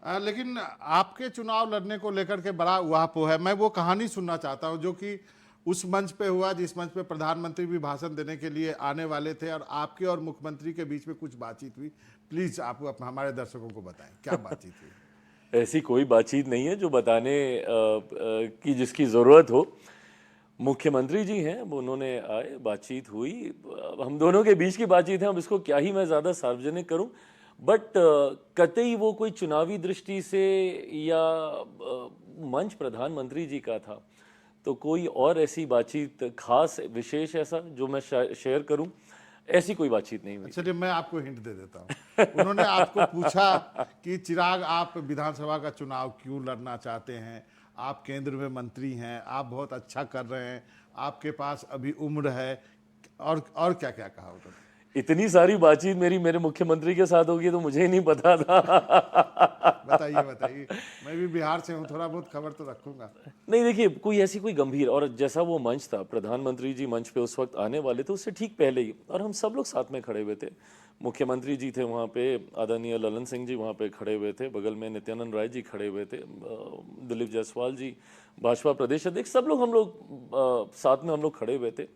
लेकिन आपके चुनाव लड़ने को लेकर के बड़ा उहापोह है। मैं वो कहानी सुनना चाहता हूं जो कि उस मंच पे हुआ जिस मंच पे प्रधानमंत्री भी भाषण देने के लिए आने वाले थे और आपके और मुख्यमंत्री के बीच में कुछ बातचीत हुई। प्लीज आप हमारे दर्शकों को बताएं क्या बातचीत हुई। ऐसी कोई बातचीत नहीं है जो बताने की जिसकी ज़रूरत हो। मुख्यमंत्री जी हैं, वो उन्होंने आए, बातचीत हुई, हम दोनों के बीच की बातचीत है, अब इसको क्या ही मैं ज़्यादा सार्वजनिक करूं। बट कतई वो कोई चुनावी दृष्टि से या मंच प्रधानमंत्री जी का था, तो कोई और ऐसी बातचीत खास विशेष ऐसा जो मैं शेयर करूं, ऐसी कोई बातचीत नहीं हुई। चलिए मैं आपको हिंट दे देता हूं। उन्होंने आपको पूछा कि चिराग आप विधानसभा का चुनाव क्यों लड़ना चाहते हैं, आप केंद्र में मंत्री हैं, आप बहुत अच्छा कर रहे हैं, आपके पास अभी उम्र है, और क्या क्या कहा उन्होंने। इतनी सारी बातचीत मेरे मुख्यमंत्री के साथ होगी तो मुझे ही नहीं पता था। बताइए बताइए, मैं भी बिहार से हूँ, थोड़ा बहुत खबर तो रखूंगा। नहीं देखिए, कोई ऐसी कोई गंभीर, और जैसा वो मंच था, प्रधानमंत्री जी मंच पे उस वक्त आने वाले थे, उससे ठीक पहले ही, और हम सब लोग साथ में खड़े हुए थे। मुख्यमंत्री जी थे वहाँ पे, आदरणीय ललन सिंह जी वहाँ पे खड़े हुए थे, बगल में नित्यानंद राय जी खड़े हुए थे, दिलीप जायसवाल जी भाजपा प्रदेश अध्यक्ष, सब लोग हम लोग साथ में हम लोग खड़े हुए थे,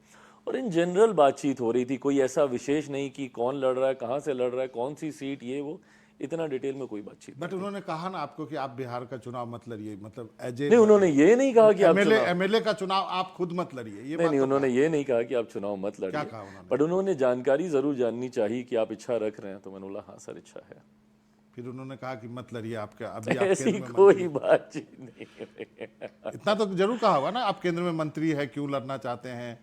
और इन जनरल बातचीत हो रही थी। कोई ऐसा विशेष नहीं कि कौन लड़ रहा है, कहाँ से लड़ रहा है, कौन सी सीट, ये वो, इतना डिटेल में कोई बातचीत बट उन्होंने कहा ना आपको कि आप बिहार का चुनाव मत लड़िए, मतलब नहीं, उन्होंने ये नहीं कहा कि आप एमएलए का चुनाव आप खुद मत लड़िए, ये नहीं, उन्होंने ये नहीं कहा कि आप चुनाव मत लड़िए। क्या कहा उन्होंने? बट उन्होंने जानकारी जरूर जाननी चाहिए कि आप इच्छा रख रहे हैं, तो मैंने बोला हाँ सर, इच्छा है। फिर उन्होंने कहा कि मत लड़िए, आपका अभी आप ऐसी कोई बातचीत नहीं। इतना तो जरूर कहा होगा ना, आप केंद्र में मंत्री है, क्यों लड़ना चाहते हैं।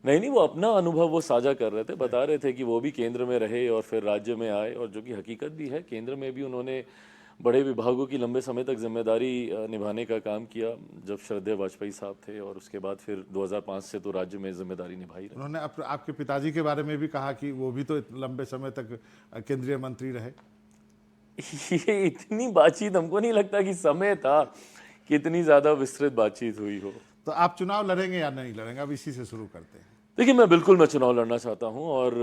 नहीं, वो अपना अनुभव वो साझा कर रहे थे, बता रहे थे कि वो भी केंद्र में रहे और फिर राज्य में आए, और जो कि हकीकत भी है, केंद्र में भी उन्होंने बड़े विभागों की लंबे समय तक जिम्मेदारी निभाने का काम किया जब श्रद्धेय वाजपेयी साहब थे, और उसके बाद फिर 2005 से तो राज्य में जिम्मेदारी निभाई रहे। उन्होंने आपके पिताजी के बारे में भी कहा कि वो भी तो लंबे समय तक केंद्रीय मंत्री रहे। ये इतनी बातचीत हमको नहीं लगता कि समय था कि इतनी ज्यादा विस्तृत बातचीत हुई हो। तो आप चुनाव लड़ेंगे या नहीं लड़ेंगे, अब इसी से शुरू करते हैं। देखिए, मैं चुनाव लड़ना चाहता हूं, और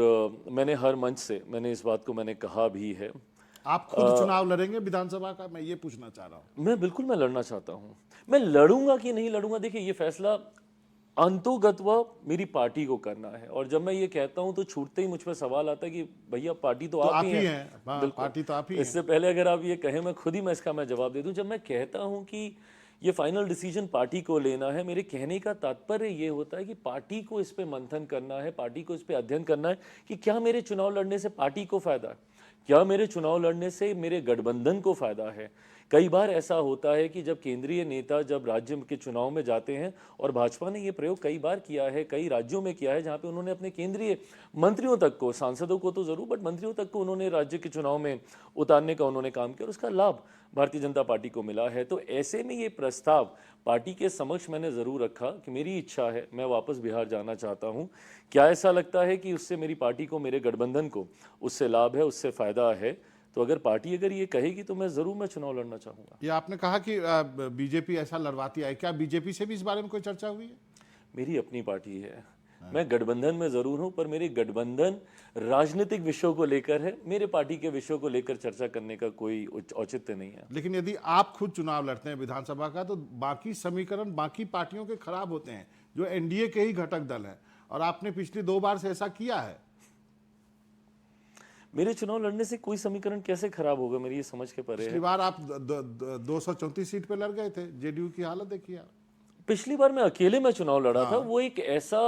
मैंने हर मंच से मैंने इस बात को मैंने कहा भी है। आप खुद चुनाव लड़ेंगे विधानसभा का, मैं ये पूछना चाह रहा हूँ। मैं लड़ना चाहता हूं। मैं लड़ूंगा कि नहीं लड़ूंगा, देखिए ये फैसला अंतोगत्वा मेरी पार्टी को करना है, और जब मैं ये कहता हूं तो छूटते ही मुझ पर सवाल आता है कि भैया पार्टी तो आप ही हैं। पार्टी तो आप ही हैं। इससे पहले अगर आप ये कहें, मैं खुद ही इसका जवाब दे दूं। जब मैं कहता हूं कि ये फाइनल डिसीजन पार्टी को लेना है, मेरे कहने का तात्पर्य ये होता है कि पार्टी को इस पे मंथन करना है, पार्टी को इस पे अध्ययन करना है कि क्या मेरे चुनाव लड़ने से पार्टी को फायदा है, क्या मेरे चुनाव लड़ने से मेरे गठबंधन को फायदा है। कई बार ऐसा होता है कि जब केंद्रीय नेता जब राज्य के चुनाव में जाते हैं, और भाजपा ने ये प्रयोग कई बार किया है, कई राज्यों में किया है, जहां पे उन्होंने अपने केंद्रीय मंत्रियों तक को, सांसदों को तो जरूर, बट मंत्रियों तक को उन्होंने राज्य के चुनाव में उतारने का उन्होंने काम किया, और उसका लाभ भारतीय जनता पार्टी को मिला है। तो ऐसे में ये प्रस्ताव पार्टी के समक्ष मैंने जरूर रखा कि मेरी इच्छा है, मैं वापस बिहार जाना चाहता हूं। क्या ऐसा लगता है कि उससे मेरी पार्टी को, मेरे गठबंधन को उससे लाभ है, उससे फायदा है, तो अगर पार्टी अगर ये कहेगी तो मैं चुनाव लड़ना चाहूंगा। ये आपने कहा कि बीजेपी ऐसा लड़वाती है, क्या बीजेपी से भी इस बारे में कोई चर्चा हुई है? मेरी अपनी पार्टी है, मैं गठबंधन में जरूर हूं, पर मेरी गठबंधन राजनीतिक विषयों को लेकर है, मेरे पार्टी के विषयों को लेकर चर्चा करने का कोई औचित्य नहीं है। लेकिन यदि आप खुद चुनाव लड़ते हैं विधानसभा का, तो बाकी समीकरण बाकी पार्टियों के खराब होते हैं जो एनडीए के ही घटक दल हैं, और आपने पिछली 2 बार से ऐसा किया है। मेरे चुनाव लड़ने से कोई समीकरण कैसे खराब होगा, मेरी ये समझ के परे है। पिछली बार आप 234 सीट पे लड़ गए थे, जेडीयू की हालत देखिए आप। पिछली बार मैं अकेले में चुनाव लड़ा था, वो एक ऐसा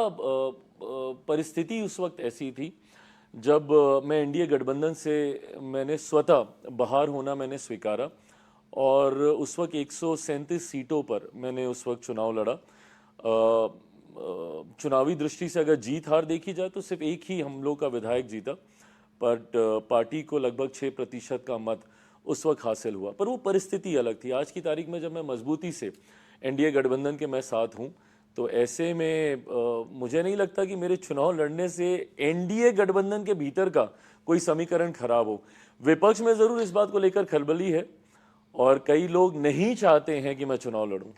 परिस्थिति उस वक्त ऐसी थी जब मैं एनडीए गठबंधन से मैंने स्वतः बाहर होना मैंने स्वीकारा, और उस वक्त 137 सीटों पर मैंने उस वक्त चुनाव लड़ा। चुनावी दृष्टि से अगर जीत हार देखी जाए तो सिर्फ एक ही हम लोग का विधायक जीता, बट पार्टी को लगभग 6% का मत उस वक्त हासिल हुआ। पर वो परिस्थिति अलग थी। आज की तारीख में जब मैं मजबूती से एनडीए गठबंधन के मैं साथ हूं, तो ऐसे में मुझे नहीं लगता कि मेरे चुनाव लड़ने से एनडीए गठबंधन के भीतर का कोई समीकरण खराब हो। विपक्ष में जरूर इस बात को लेकर खलबली है, और कई लोग नहीं चाहते हैं कि मैं चुनाव लड़ूं।